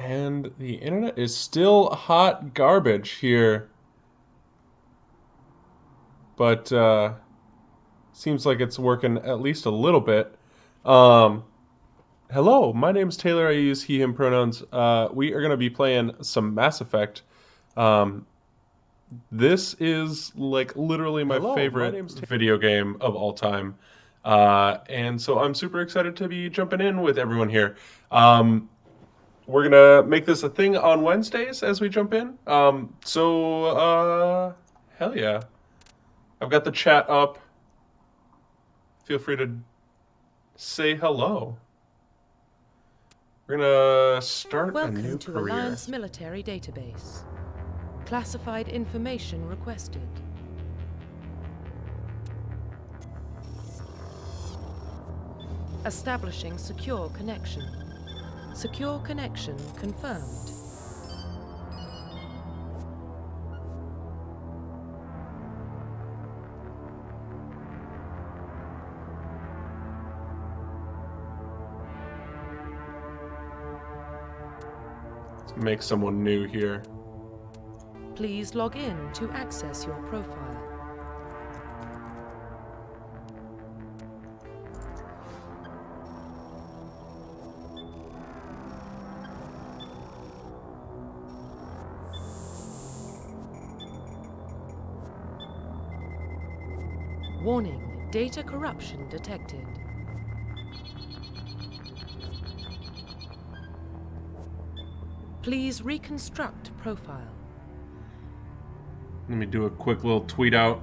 And the internet is still hot garbage here, but seems like it's working at least a little bit. Um, Hello, my name's Taylor. I use he, him pronouns. We are going to be playing some Mass Effect. Um, this is like literally my favorite video game of all time. And so I'm super excited to be jumping in with everyone here. We're gonna make this a thing on Wednesdays as we jump in. Hell yeah. I've got the chat up. Feel free to say hello. We're gonna start a new Welcome to career. Alliance Military Database. Classified information requested. Establishing secure connection. Secure connection confirmed. Let's make someone new here. Please log in to access your profile. Warning, data corruption detected. Please reconstruct profile. Let me do a quick little tweet out.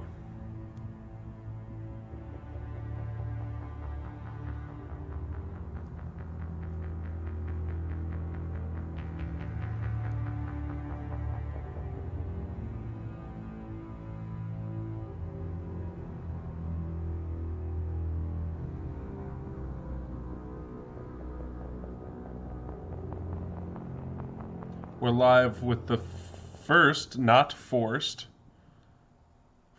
We're live with the first, not forced,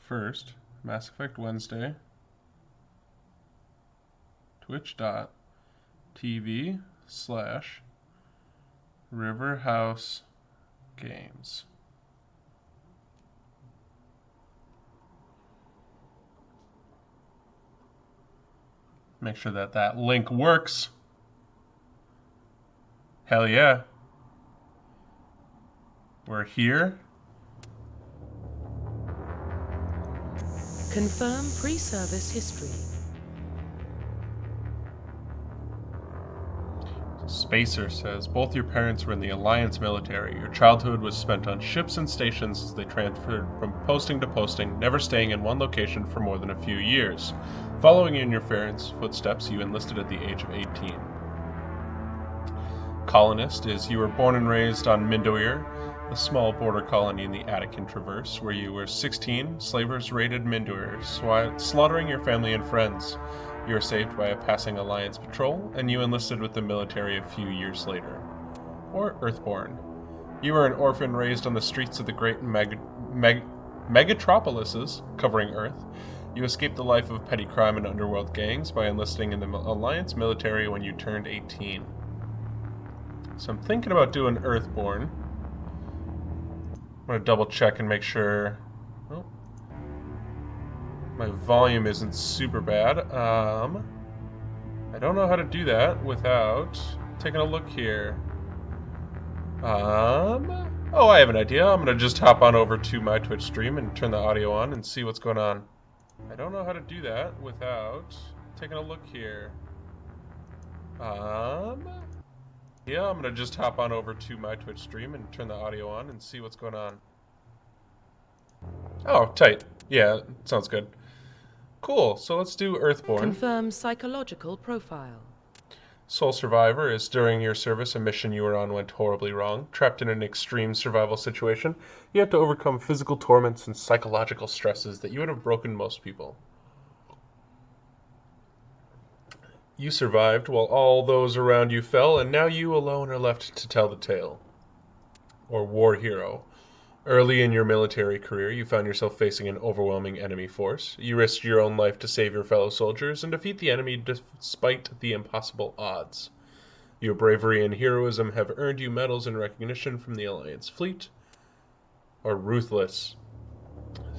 first Mass Effect Wednesday. Twitch.tv/Riverhouse Games. Make sure that link works. Hell yeah. We're here. Confirm pre-service history. Spacer says, both your parents were in the Alliance military. Your childhood was spent on ships and stations as they transferred from posting to posting, never staying in one location for more than a few years. Following in your parents' footsteps, you enlisted at the age of 18. Colonist is, you were born and raised on Mindoir, a small border colony in the Attican Traverse, where you were 16, slavers raided Mindoir, slaughtering your family and friends. You were saved by a passing Alliance patrol, and you enlisted with the military a few years later. Or Earthborn. You were an orphan raised on the streets of the great megatropolises covering Earth. You escaped the life of petty crime and underworld gangs by enlisting in the Alliance military when you turned 18. So I'm thinking about doing Earthborn. I'm going to double check and make sure my volume isn't super bad. I don't know how to do that without taking a look here. Oh, I have an idea. I'm going to just hop on over to my Twitch stream and turn the audio on and see what's going on. I don't know how to do that without taking a look here. Yeah, I'm going to just hop on over to my Twitch stream and turn the audio on and see what's going on. Oh, tight. Yeah, sounds good. Cool, so let's do Earthborn. Confirm psychological profile. Sole Survivor is, during your service, a mission you were on went horribly wrong. Trapped in an extreme survival situation, you had to overcome physical torments and psychological stresses that you would have broken most people. You survived while all those around you fell, and now you alone are left to tell the tale. Or War Hero. Early in your military career, you found yourself facing an overwhelming enemy force. You risked your own life to save your fellow soldiers and defeat the enemy despite the impossible odds. Your bravery and heroism have earned you medals and recognition from the Alliance fleet. Or ruthless.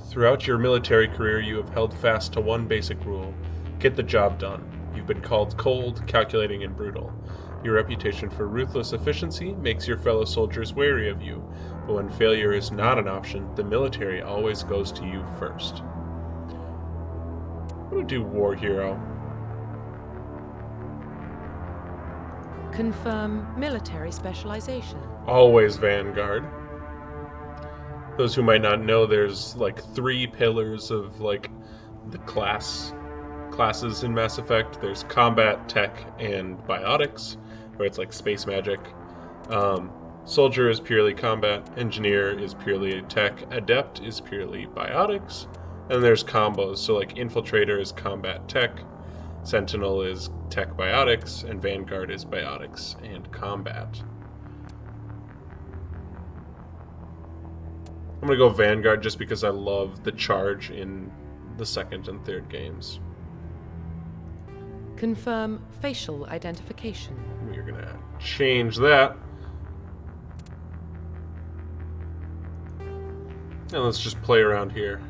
Throughout your military career, you have held fast to one basic rule: get the job done. You've been called cold, calculating, and brutal. Your reputation for ruthless efficiency makes your fellow soldiers wary of you, but when failure is not an option, the military always goes to you first. I'm going to do War Hero. Confirm military specialization. Always Vanguard. Those who might not know, there's like 3 pillars of like the classes in Mass Effect. There's combat, tech, and biotics, where it's like space magic. Soldier is purely combat, engineer is purely tech, adept is purely biotics, and there's combos. So like infiltrator is combat tech, sentinel is tech biotics, and vanguard is biotics and combat. I'm gonna go Vanguard just because I love the charge in the second and third games. Confirm facial identification. We're gonna change that. And let's just play around here.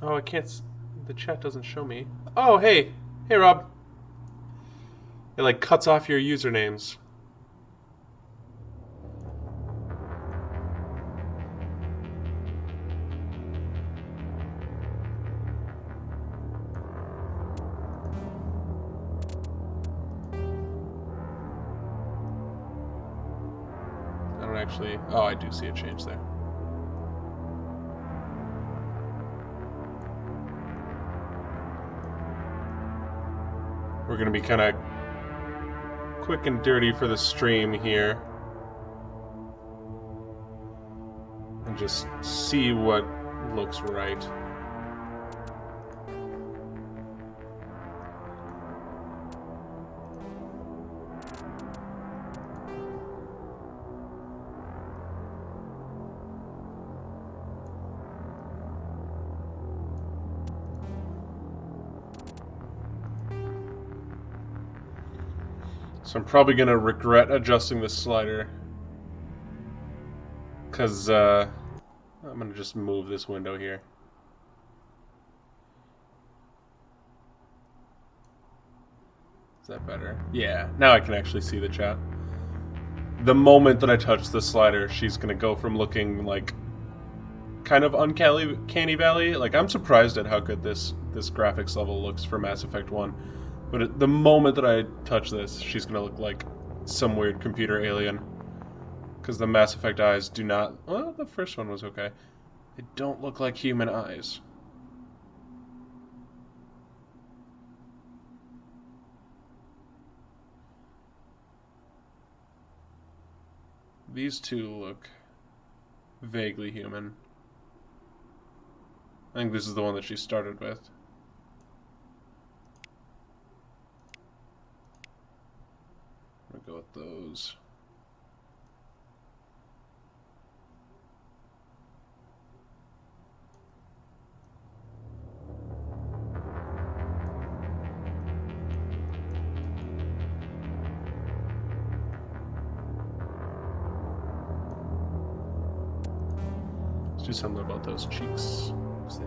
Oh, I can't. The chat doesn't show me. Oh, hey. Hey, Rob. It like cuts off your usernames. I don't actually. Oh, I do see a change there. We're going to be kind of quick and dirty for the stream here. And just see what looks right. So I'm probably going to regret adjusting this slider. Because I'm going to just move this window here. Is that better? Yeah, now I can actually see the chat. The moment that I touch the slider, she's going to go from looking like kind of uncanny valley. Like, I'm surprised at how good this graphics level looks for Mass Effect 1. But at the moment that I touch this, she's going to look like some weird computer alien. Because the Mass Effect eyes do not... Well, the first one was okay. They don't look like human eyes. These two look vaguely human. I think this is the one that she started with. I'm gonna go with those. Let's do something about those cheeks. Let's see.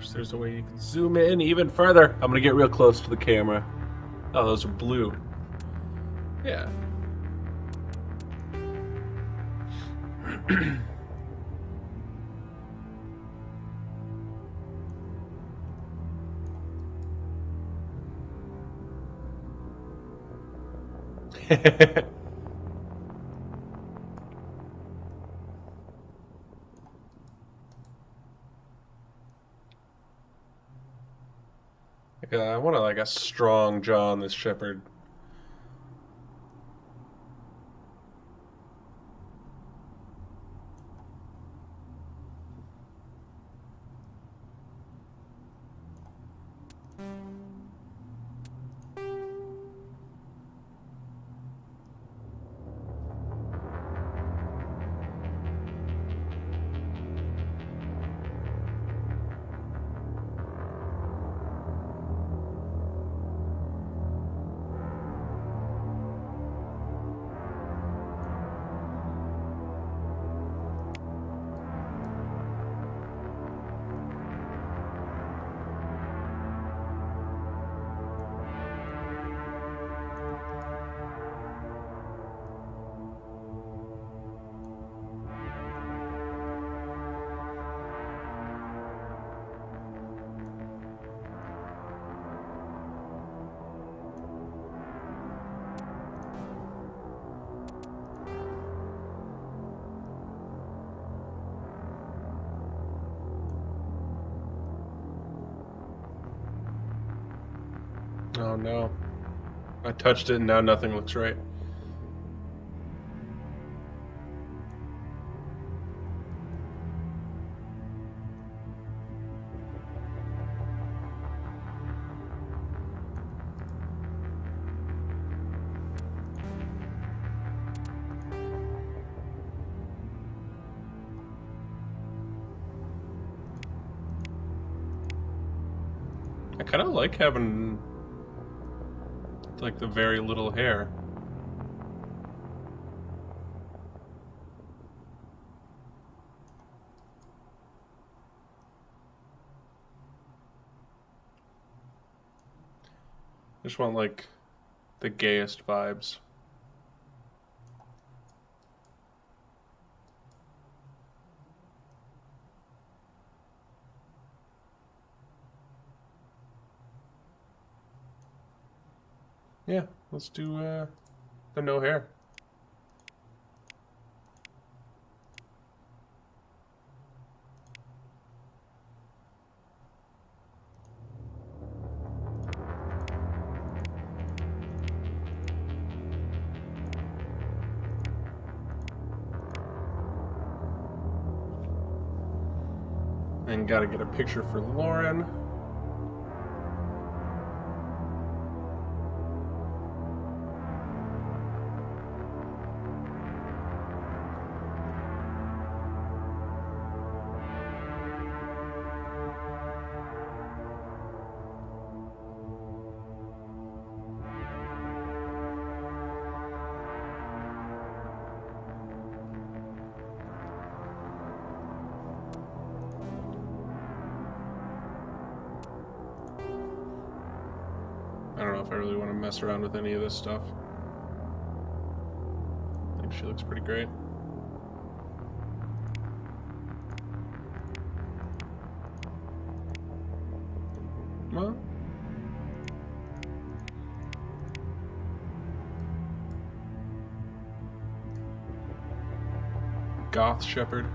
Wish there's a way you can zoom in even further. I'm gonna get real close to the camera. Oh, those are blue. Yeah. I want like a strong jaw on this shepherd. Oh no. I touched it and now nothing looks right. I kind of like having like the very little hair. I just want like the gayest vibes. Yeah, let's do the no hair. And gotta get a picture for Lauren. I don't know if I really want to mess around with any of this stuff. I think she looks pretty great. Well, goth shepherd.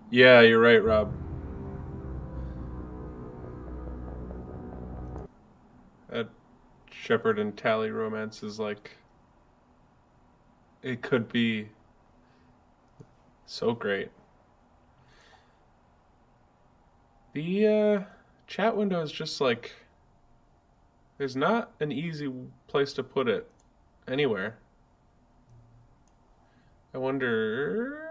Yeah, you're right, Rob. That shepherd and Tally romance is like it could be so great. The chat window is just like there's not an easy place to put it anywhere. I wonder.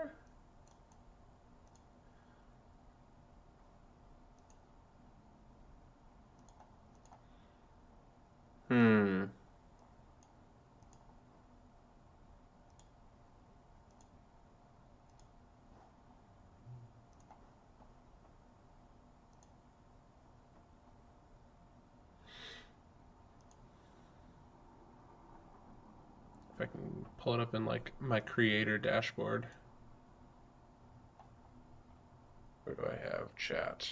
If I can pull it up in like my creator dashboard. Where do I have chat?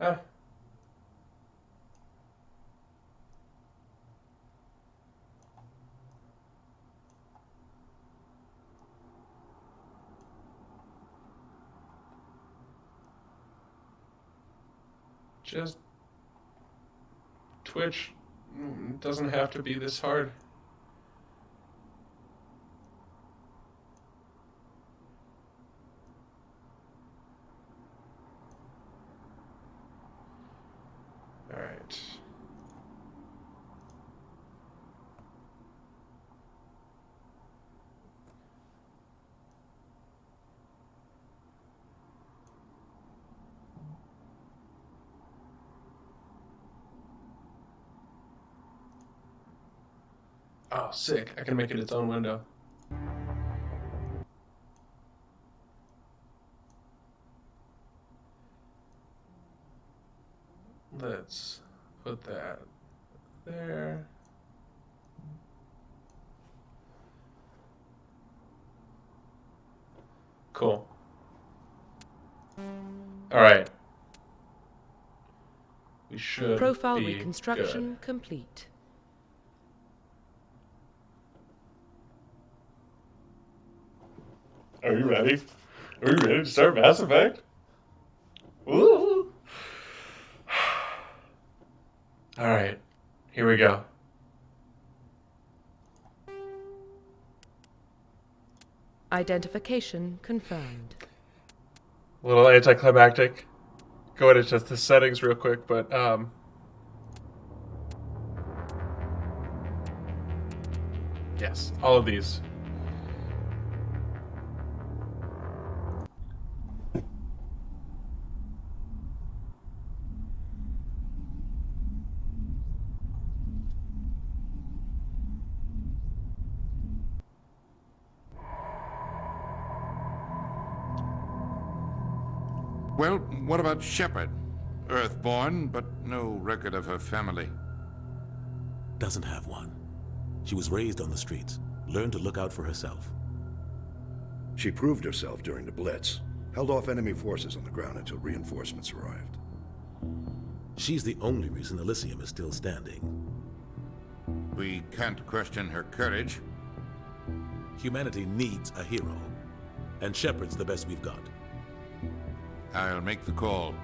Ah. Just Twitch doesn't have to be this hard. All right. Oh, sick. I can make it its own window. Let's put that there. Cool. All right. We should Profile be reconstruction good. complete. Are you ready? Are you ready to start Mass Effect? Woo! All right. Here we go. Identification confirmed. A little anticlimactic. Go into just the settings real quick, but yes, all of these. Well, what about Shepard? Earthborn, but no record of her family. Doesn't have one. She was raised on the streets, learned to look out for herself. She proved herself during the Blitz, held off enemy forces on the ground until reinforcements arrived. She's the only reason Elysium is still standing. We can't question her courage. Humanity needs a hero, and Shepard's the best we've got. I'll make the call.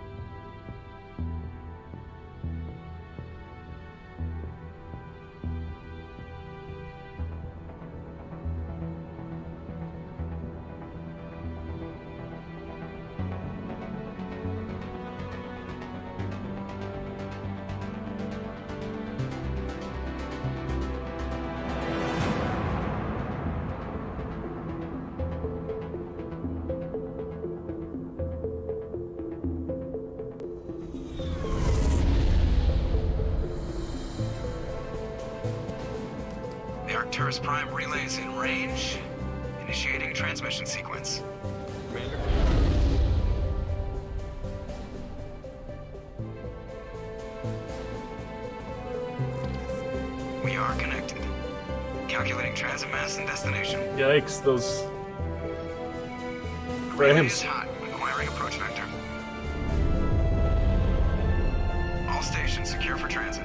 The Arcturus Prime relay is in range. Initiating transmission sequence. Commander. We are connected. Calculating transit mass and destination. Yikes, those Relay is frames. hot, acquiring approach vector. All stations secure for transit.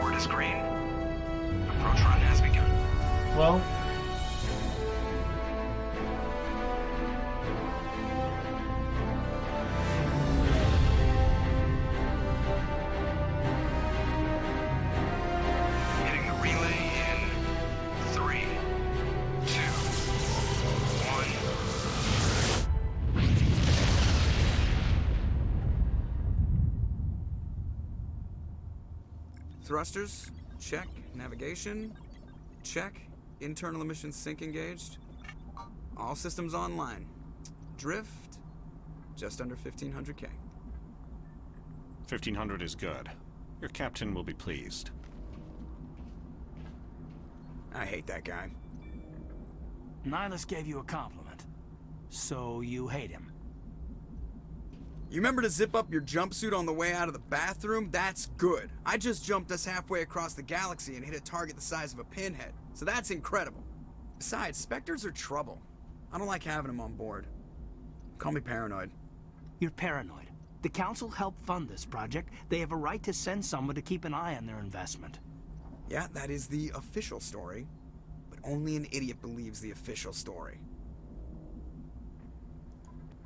Board is green. Approach run has begun. Well, Hitting the relay in 3, 2, 1. Thrusters, check. Navigation, check. Internal emissions sync engaged. All systems online. Drift, just under 1500K. 1500 is good. Your captain will be pleased. I hate that guy. Nihilus gave you a compliment. So you hate him. You remember to zip up your jumpsuit on the way out of the bathroom? That's good. I just jumped us halfway across the galaxy and hit a target the size of a pinhead. So that's incredible. Besides, Spectres are trouble. I don't like having them on board. Call me paranoid. You're paranoid. The Council helped fund this project. They have a right to send someone to keep an eye on their investment. Yeah, that is the official story. But only an idiot believes the official story.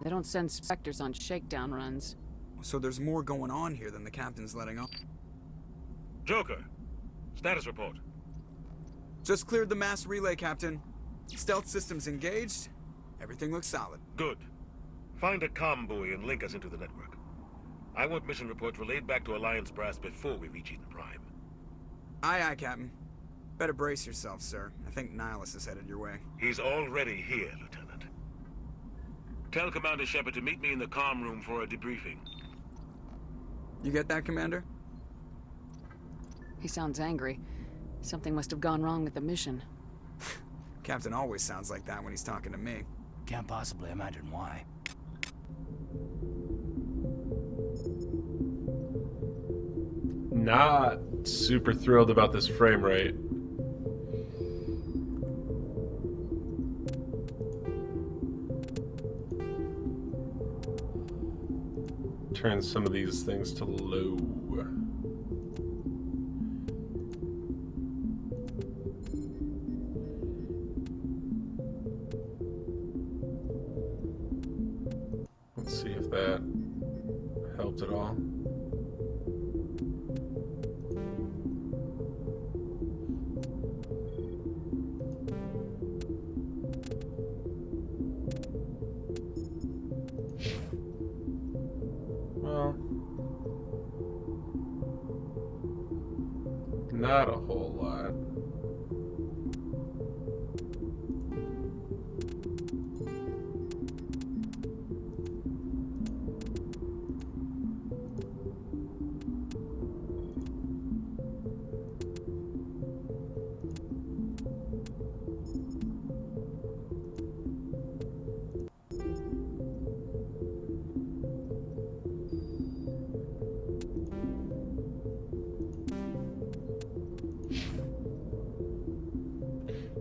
They don't send Spectres on shakedown runs. So there's more going on here than the captain's letting on. Joker, status report. Just cleared the mass relay, Captain. Stealth systems engaged. Everything looks solid. Good. Find a comm buoy and link us into the network. I want mission reports relayed back to Alliance Brass before we reach Eden Prime. Aye, aye, Captain. Better brace yourself, sir. I think Nihilus is headed your way. He's already here, Lieutenant. Tell Commander Shepard to meet me in the comm room for a debriefing. You get that, Commander? He sounds angry. Something must have gone wrong with the mission. Captain always sounds like that when he's talking to me. Can't possibly imagine why. Not super thrilled about this frame rate. Turn some of these things to low. Let's see if that helped at all. Well, not a whole lot.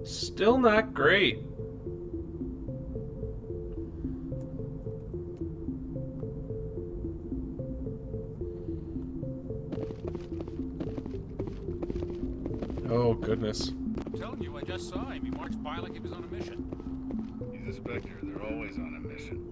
Still not great. Oh, goodness. I'm telling you, I just saw him. He marched by like he was on a mission. He's a Spectre. They're always on a mission.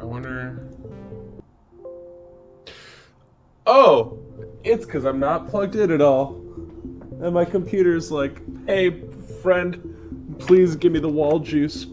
I wonder... Oh! It's because I'm not plugged in at all. And my computer's like, hey, friend, please give me the wall juice.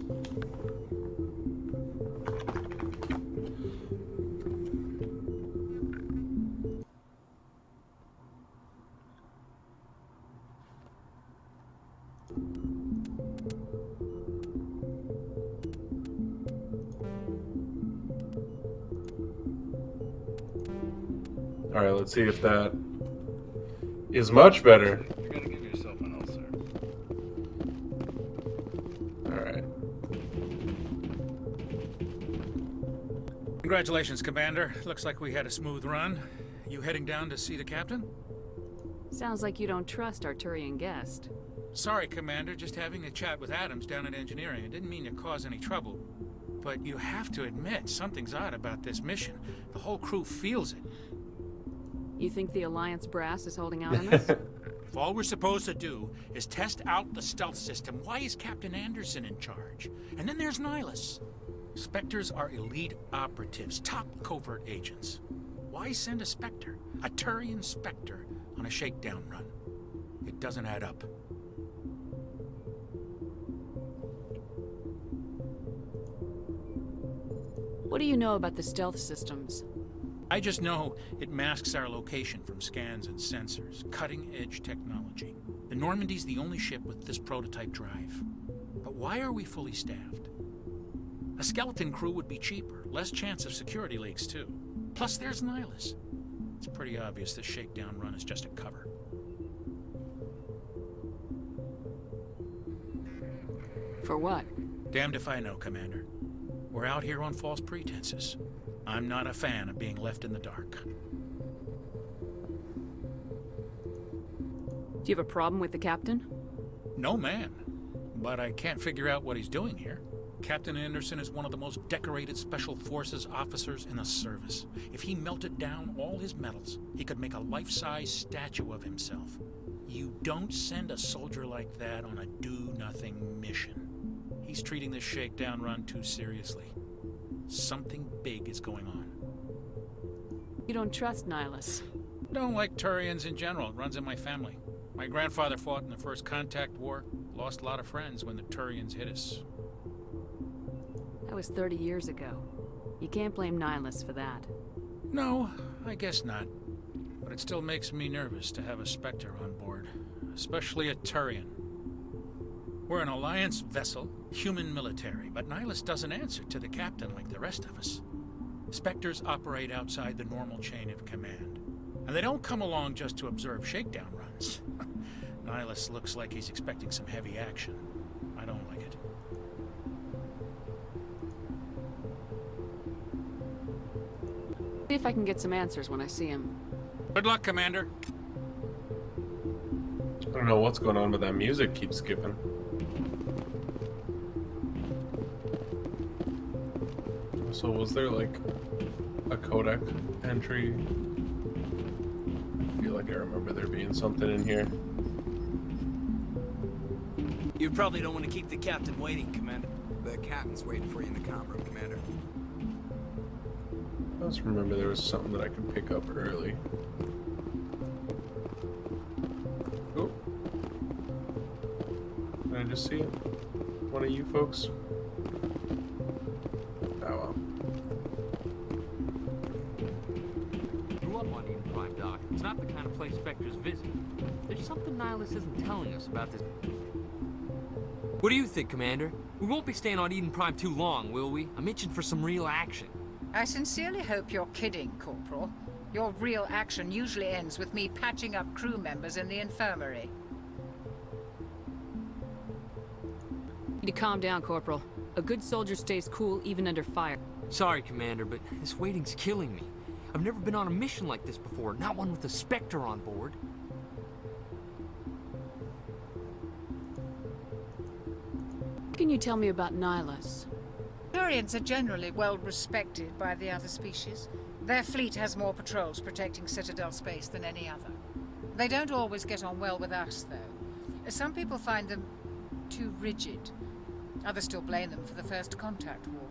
Alright, let's see if that is much better. You're gonna give yourself an ulcer. Alright. Congratulations, Commander. Looks like we had a smooth run. You heading down to see the captain? Sounds like you don't trust our Turian guest. Sorry, Commander. Just having a chat with Adams down at engineering. I didn't mean to cause any trouble. But you have to admit, something's odd about this mission. The whole crew feels it. You think the Alliance brass is holding out on us? If all we're supposed to do is test out the stealth system, why is Captain Anderson in charge? And then there's Nihilus. Spectres are elite operatives, top covert agents. Why send a Spectre, a Turian Spectre, on a shakedown run? It doesn't add up. What do you know about the stealth systems? I just know it masks our location from scans and sensors. Cutting-edge technology. The Normandy's the only ship with this prototype drive. But why are we fully staffed? A skeleton crew would be cheaper, less chance of security leaks too. Plus there's Nihilus. It's pretty obvious this shakedown run is just a cover. For what? Damned if I know, Commander. We're out here on false pretenses. I'm not a fan of being left in the dark. Do you have a problem with the captain? No, man. But I can't figure out what he's doing here. Captain Anderson is one of the most decorated Special Forces officers in the service. If he melted down all his medals, he could make a life-size statue of himself. You don't send a soldier like that on a do-nothing mission. He's treating this shakedown run too seriously. Something big is going on. You don't trust Nihilus? Don't like Turians in general. It runs in my family. My grandfather fought in the First Contact War. Lost a lot of friends when the Turians hit us. That was 30 years ago. You can't blame Nihilus for that. No, I guess not. But it still makes me nervous to have a Spectre on board. Especially a Turian. We're an Alliance vessel, human military, but Nihilus doesn't answer to the captain like the rest of us. Spectres operate outside the normal chain of command. And they don't come along just to observe shakedown runs. Nihilus looks like he's expecting some heavy action. I don't like it. See if I can get some answers when I see him. Good luck, Commander. I don't know what's going on, but that music keeps skipping. So was there like a codec entry? I feel like I remember there being something in here. You probably don't want to keep the captain waiting, Commander. The captain's waiting for you in the comm room, Commander. I just remember there was something that I could pick up early. Oh. Did I just see it? One of you folks? Oh well. Grew up on Eden Prime, Doc. It's not the kind of place Spectres visit. There's something Nihilus isn't telling us about this. What do you think, Commander? We won't be staying on Eden Prime too long, will we? I'm itching for some real action. I sincerely hope you're kidding, Corporal. Your real action usually ends with me patching up crew members in the infirmary. You need to calm down, Corporal. A good soldier stays cool even under fire. Sorry, Commander, but this waiting's killing me. I've never been on a mission like this before, not one with a Spectre on board. What can you tell me about Nihilus? Turians are generally well respected by the other species. Their fleet has more patrols protecting Citadel space than any other. They don't always get on well with us, though. Some people find them too rigid. Others still blame them for the First Contact War.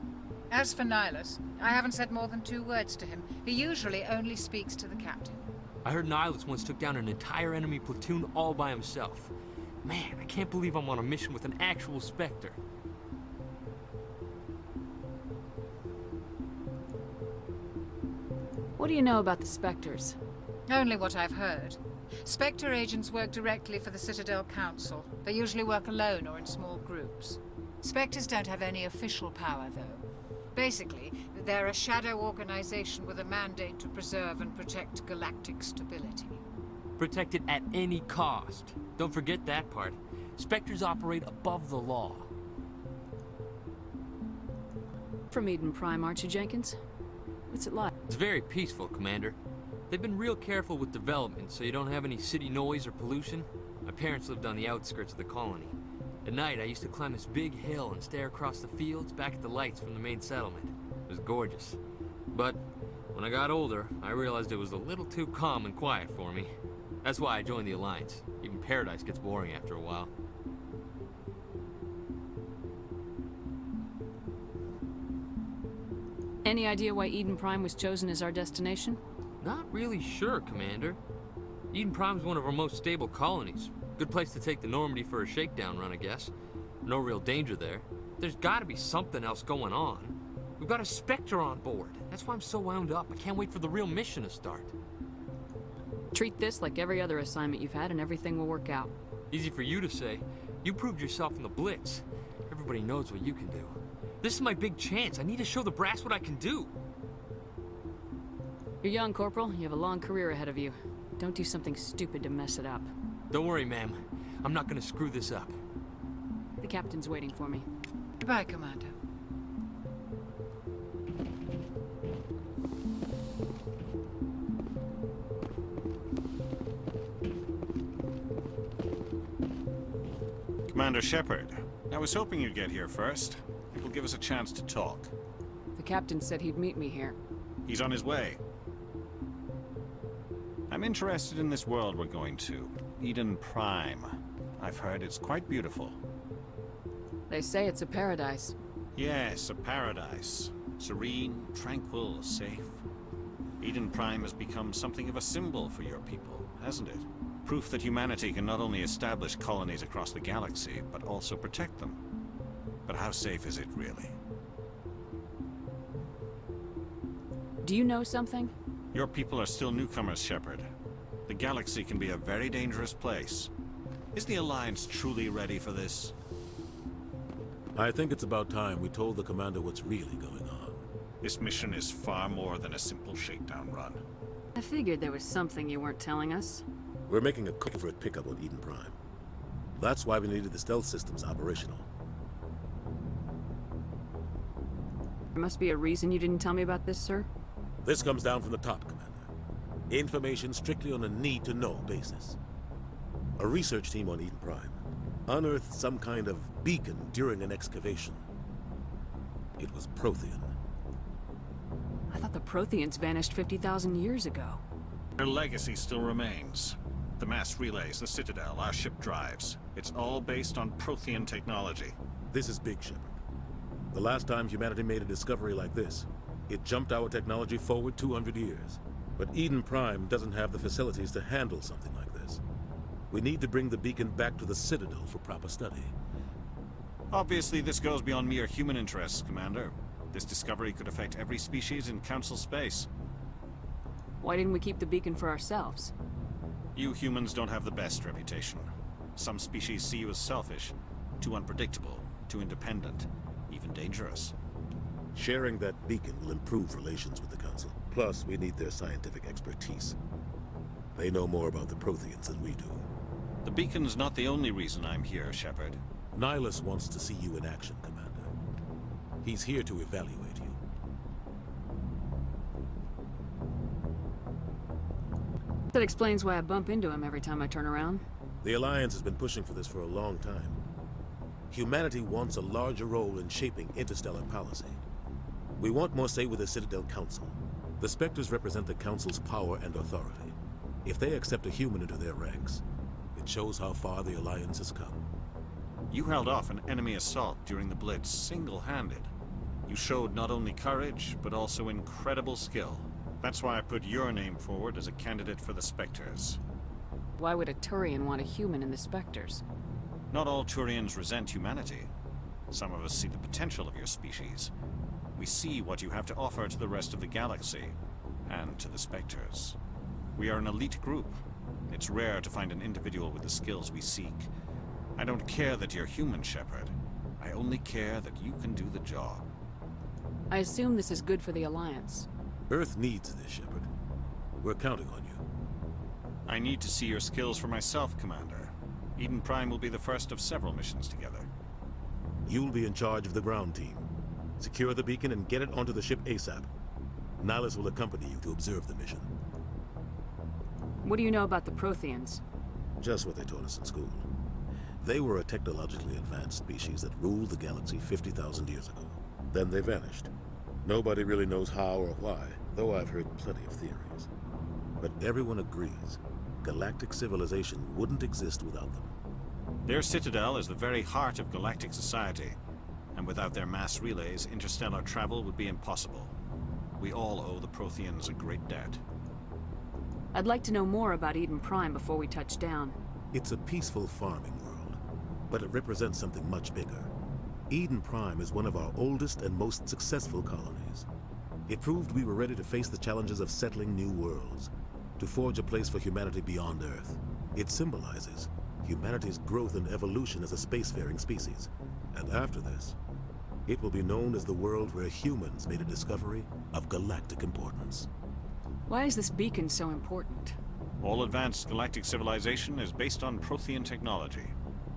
As for Nihilus, I haven't said more than 2 words to him. He usually only speaks to the captain. I heard Nihilus once took down an entire enemy platoon all by himself. Man, I can't believe I'm on a mission with an actual Spectre. What do you know about the Spectres? Only what I've heard. Spectre agents work directly for the Citadel Council. They usually work alone or in small groups. Spectres don't have any official power, though. Basically, they're a shadow organization with a mandate to preserve and protect galactic stability. Protect it at any cost. Don't forget that part. Spectres operate above the law. From Eden Prime, aren't you, Jenkins? What's it like? It's very peaceful, Commander. They've been real careful with development, so you don't have any city noise or pollution. My parents lived on the outskirts of the colony. At night, I used to climb this big hill and stare across the fields back at the lights from the main settlement. It was gorgeous. But when I got older, I realized it was a little too calm and quiet for me. That's why I joined the Alliance. Even Paradise gets boring after a while. Any idea why Eden Prime was chosen as our destination? Not really sure, Commander. Eden Prime's one of our most stable colonies. Good place to take the Normandy for a shakedown run, I guess. No real danger there. There's gotta be something else going on. We've got a Spectre on board. That's why I'm so wound up. I can't wait for the real mission to start. Treat this like every other assignment you've had and everything will work out. Easy for you to say. You proved yourself in the Blitz. Everybody knows what you can do. This is my big chance. I need to show the brass what I can do. You're young, Corporal. You have a long career ahead of you. Don't do something stupid to mess it up. Don't worry, ma'am. I'm not gonna screw this up. The captain's waiting for me. Goodbye, Commander. Commander Shepard, I was hoping you'd get here first. It will give us a chance to talk. The captain said he'd meet me here. He's on his way. I'm interested in this world we're going to. Eden Prime. I've heard it's quite beautiful. They say it's a paradise. Yes, a paradise. Serene, tranquil, safe. Eden Prime has become something of a symbol for your people, hasn't it? Proof that humanity can not only establish colonies across the galaxy, but also protect them. But how safe is it, really? Do you know something? Your people are still newcomers, Shepard. The galaxy can be a very dangerous place. Is the Alliance truly ready for this? I think it's about time we told the commander what's really going on. This mission is far more than a simple shakedown run. I figured there was something you weren't telling us. We're making a covert pickup on Eden Prime. That's why we needed the stealth systems operational. There must be a reason you didn't tell me about this, sir? This comes down from the top, Commander. Information strictly on a need-to-know basis. A research team on Eden Prime unearthed some kind of beacon during an excavation. It was Prothean. I thought the Protheans vanished 50,000 years ago. Their legacy still remains. The mass relays, the Citadel, our ship drives. It's all based on Prothean technology. This is big, Shepard. The last time humanity made a discovery like this, it jumped our technology forward 200 years. But Eden Prime doesn't have the facilities to handle something like this. We need to bring the beacon back to the Citadel for proper study. Obviously, this goes beyond mere human interests, Commander. This discovery could affect every species in Council space. Why didn't we keep the beacon for ourselves? You humans don't have the best reputation. Some species see you as selfish, too unpredictable, too independent, even dangerous. Sharing that beacon will improve relations with the Council. Plus, we need their scientific expertise. They know more about the Protheans than we do. The beacon's not the only reason I'm here, Shepard. Nihilus wants to see you in action, Commander. He's here to evaluate you. That explains why I bump into him every time I turn around. The Alliance has been pushing for this for a long time. Humanity wants a larger role in shaping interstellar policy. We want more say with the Citadel Council. The Spectres represent the Council's power and authority. If they accept a human into their ranks, it shows how far the Alliance has come. You held off an enemy assault during the Blitz single-handed. You showed not only courage, but also incredible skill. That's why I put your name forward as a candidate for the Spectres. Why would a Turian want a human in the Spectres? Not all Turians resent humanity. Some of us see the potential of your species. We see what you have to offer to the rest of the galaxy, and to the Spectres. We are an elite group. It's rare to find an individual with the skills we seek. I don't care that you're human, Shepard. I only care that you can do the job. I assume this is good for the Alliance. Earth needs this, Shepard. We're counting on you. I need to see your skills for myself, Commander. Eden Prime will be the first of several missions together. You'll be in charge of the ground team. Secure the beacon and get it onto the ship ASAP. Nihilus will accompany you to observe the mission. What do you know about the Protheans? Just what they taught us in school. They were a technologically advanced species that ruled the galaxy 50,000 years ago. Then they vanished. Nobody really knows how or why, though I've heard plenty of theories. But everyone agrees, galactic civilization wouldn't exist without them. Their citadel is the very heart of galactic society, and without their mass relays, interstellar travel would be impossible. We all owe the Protheans a great debt. I'd like to know more about Eden Prime before we touch down. It's a peaceful farming world, but it represents something much bigger. Eden Prime is one of our oldest and most successful colonies. It proved we were ready to face the challenges of settling new worlds, to forge a place for humanity beyond Earth. It symbolizes humanity's growth and evolution as a spacefaring species. And after this, it will be known as the world where humans made a discovery of galactic importance. Why is this beacon so important? All advanced galactic civilization is based on Prothean technology,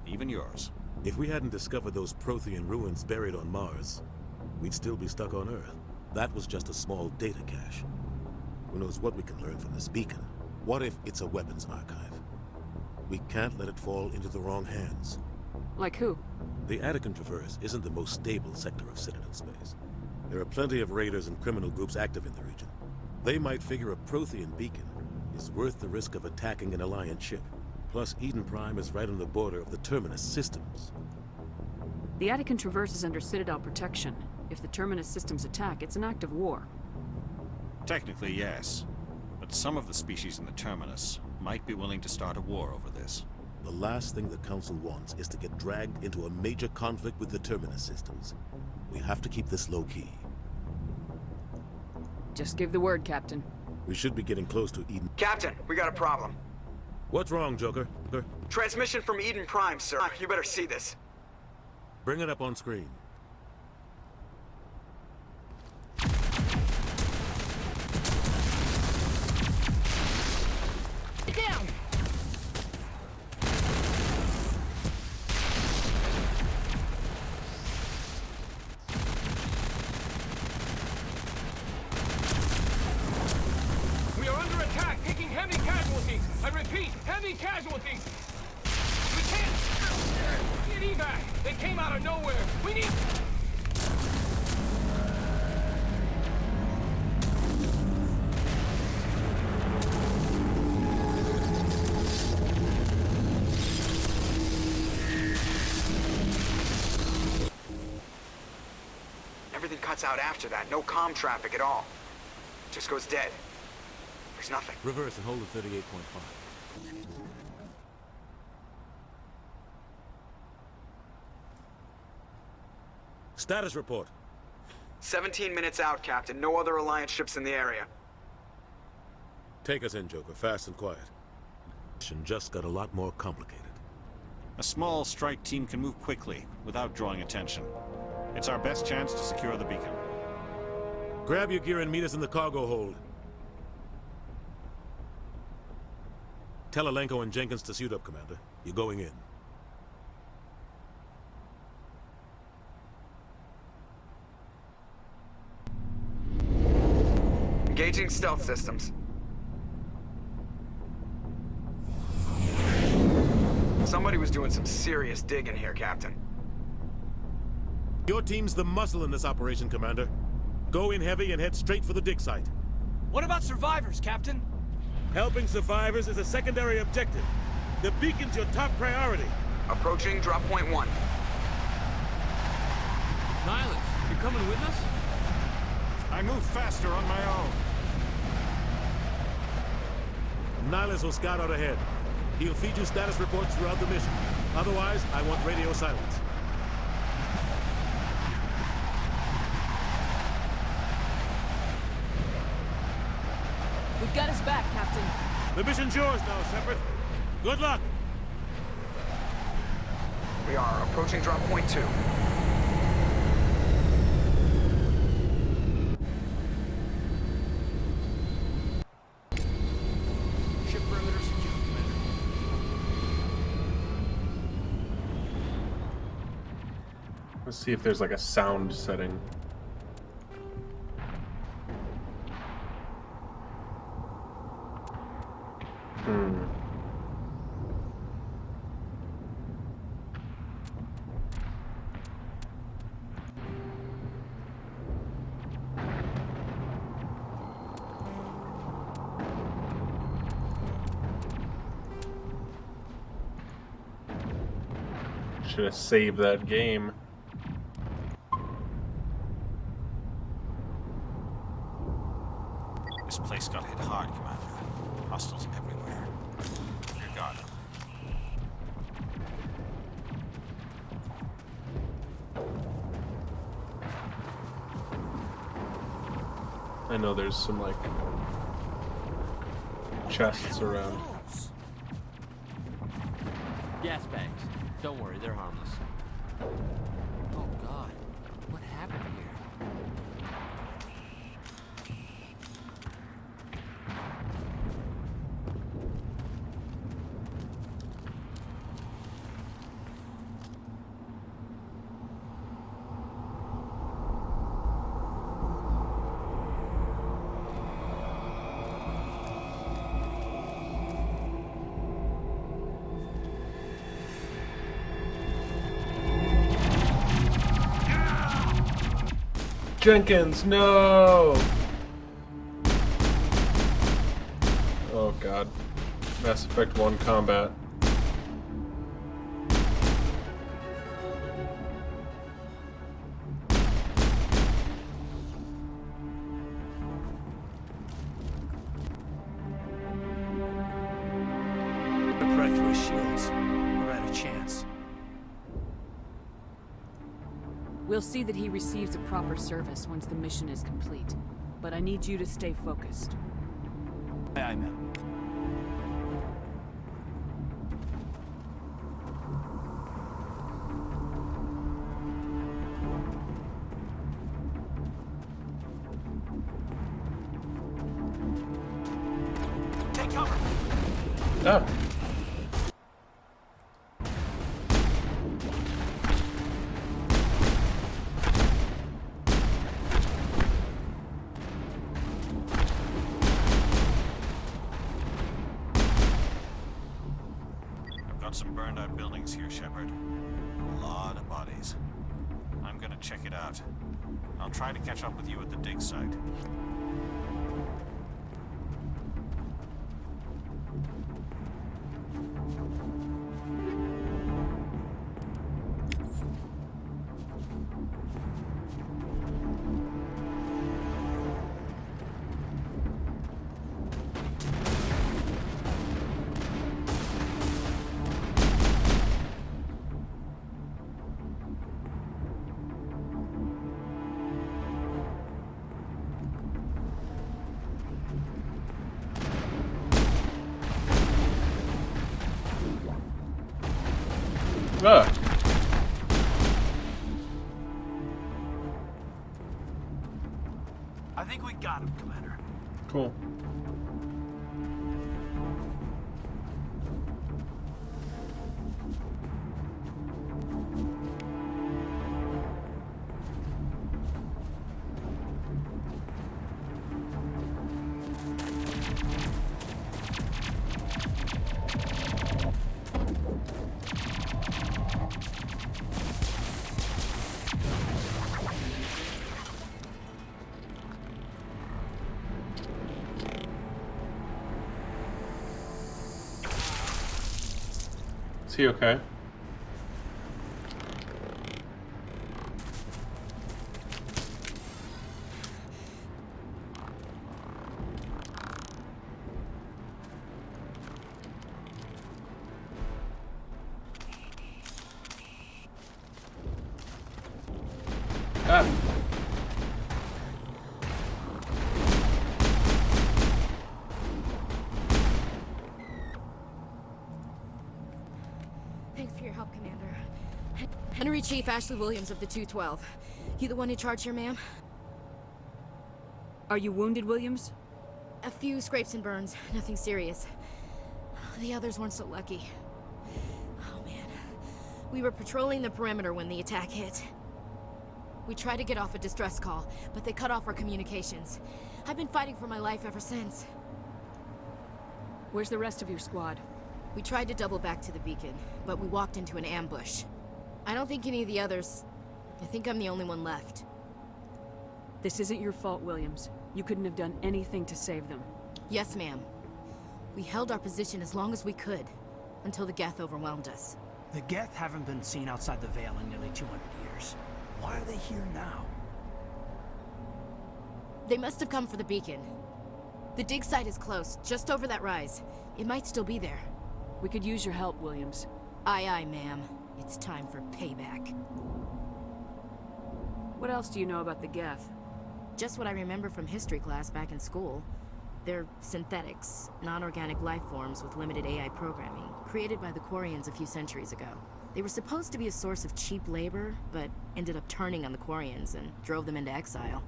even yours. If we hadn't discovered those Prothean ruins buried on Mars, we'd still be stuck on Earth. That was just a small data cache. Who knows what we can learn from this beacon? What if it's a weapons archive? We can't let it fall into the wrong hands. Like who? The Attican Traverse isn't the most stable sector of Citadel space. There are plenty of raiders and criminal groups active in the region. They might figure a Prothean beacon is worth the risk of attacking an Alliance ship. Plus, Eden Prime is right on the border of the Terminus systems. The Attican Traverse is under Citadel protection. If the Terminus systems attack, it's an act of war. Technically, yes. But some of the species in the Terminus might be willing to start a war over this. The last thing the Council wants is to get dragged into a major conflict with the Terminus systems. We have to keep this low-key. Just give the word, Captain. We should be getting close to Eden. Captain, we got a problem. What's wrong, Joker? Transmission from Eden Prime, sir. You better see this. Bring it up on screen. Down! We are under attack, taking heavy casualties. I repeat, heavy casualties. We can't get evac. They came out of nowhere. We need... Everything cuts out after that. No comm traffic at all. Just goes dead. There's nothing. Reverse and hold at 38.5. Status report. 17 minutes out, Captain. No other Alliance ships in the area. Take us in, Joker. Fast and quiet. Mission just got a lot more complicated. A small strike team can move quickly, without drawing attention. It's our best chance to secure the beacon. Grab your gear and meet us in the cargo hold. Tell Alenko and Jenkins to suit up, Commander. You're going in. Engaging stealth systems. Somebody was doing some serious digging here, Captain. Your team's the muscle in this operation, Commander. Go in heavy and head straight for the dig site. What about survivors, Captain? Helping survivors is a secondary objective. The beacon's your top priority. Approaching drop point 1. Nihilus, you coming with us? I move faster on my own. Nihilus will scout out ahead. He'll feed you status reports throughout the mission. Otherwise, I want radio silence. We've got his back, Captain. The mission's yours now, Shepard. Good luck! We are approaching drop point 2. Ship perimeter secure, Commander. Let's see if there's like a sound setting. Should have saved that game. This place got hit hard, Commander. Hostiles everywhere. Dear God. know there's some, like, chests around. Gas bags. Don't worry, they're harmless. Oh god, what happened here? Jenkins, no! Oh god. Mass Effect 1 combat. The breath through his shields. We're at a chance. We'll see that he receives a proper service once the mission is complete. But I need you to stay focused. Aye, aye, ma'am. Take cover! Ah. Got some burned out buildings here, Shepard. A lot of bodies. I'm gonna check it out. I'll try to catch up with you at the dig site. Ah. I think we got him, Commander. Cool. Is he okay? Ah. Thanks for your help, Commander. Henry Chief Ashley Williams of the 212. You the one in charge here, ma'am? Are you wounded, Williams? A few scrapes and burns, nothing serious. The others weren't so lucky. Oh man. We were patrolling the perimeter when the attack hit. We tried to get off a distress call, but they cut off our communications. I've been fighting for my life ever since. Where's the rest of your squad? We tried to double back to the beacon, but we walked into an ambush. I don't think any of the others... I think I'm the only one left. This isn't your fault, Williams. You couldn't have done anything to save them. Yes, ma'am. We held our position as long as we could, until the Geth overwhelmed us. The Geth haven't been seen outside the Veil in nearly 200 years. Why are they here now? They must have come for the beacon. The dig site is close, just over that rise. It might still be there. We could use your help, Williams. Aye, aye, ma'am. It's time for payback. What else do you know about the Geth? Just what I remember from history class back in school. They're synthetics, non-organic life forms with limited AI programming, created by the Quarians a few centuries ago. They were supposed to be a source of cheap labor, but ended up turning on the Quarians and drove them into exile.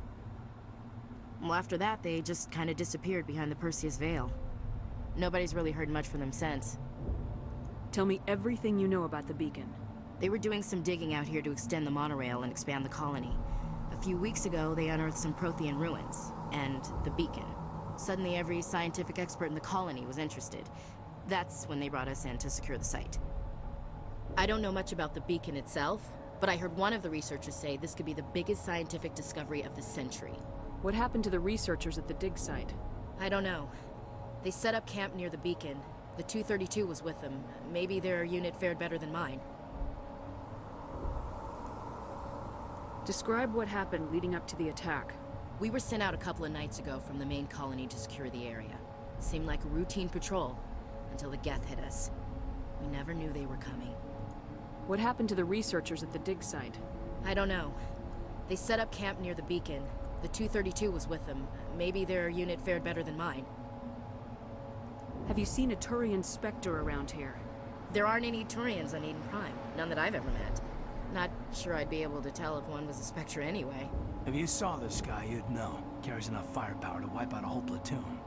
Well, after that, they just kind of disappeared behind the Perseus Veil. Nobody's really heard much from them since. Tell me everything you know about the beacon. They were doing some digging out here to extend the monorail and expand the colony. A few weeks ago, they unearthed some Prothean ruins, and the beacon. Suddenly, every scientific expert in the colony was interested. That's when they brought us in to secure the site. I don't know much about the beacon itself, but I heard one of the researchers say this could be the biggest scientific discovery of the century. What happened to the researchers at the dig site? I don't know. They set up camp near the beacon. The 232 was with them. Maybe their unit fared better than mine. Describe what happened leading up to the attack. We were sent out a couple of nights ago from the main colony to secure the area. Seemed like a routine patrol, until the Geth hit us. We never knew they were coming. What happened to the researchers at the dig site? I don't know. They set up camp near the beacon. The 232 was with them. Maybe their unit fared better than mine. Have you seen a Turian Spectre around here? There aren't any Turians on Eden Prime. None that I've ever met. Not sure I'd be able to tell if one was a Spectre anyway. If you saw this guy, you'd know. Carries enough firepower to wipe out a whole platoon.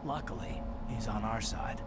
Luckily, he's on our side.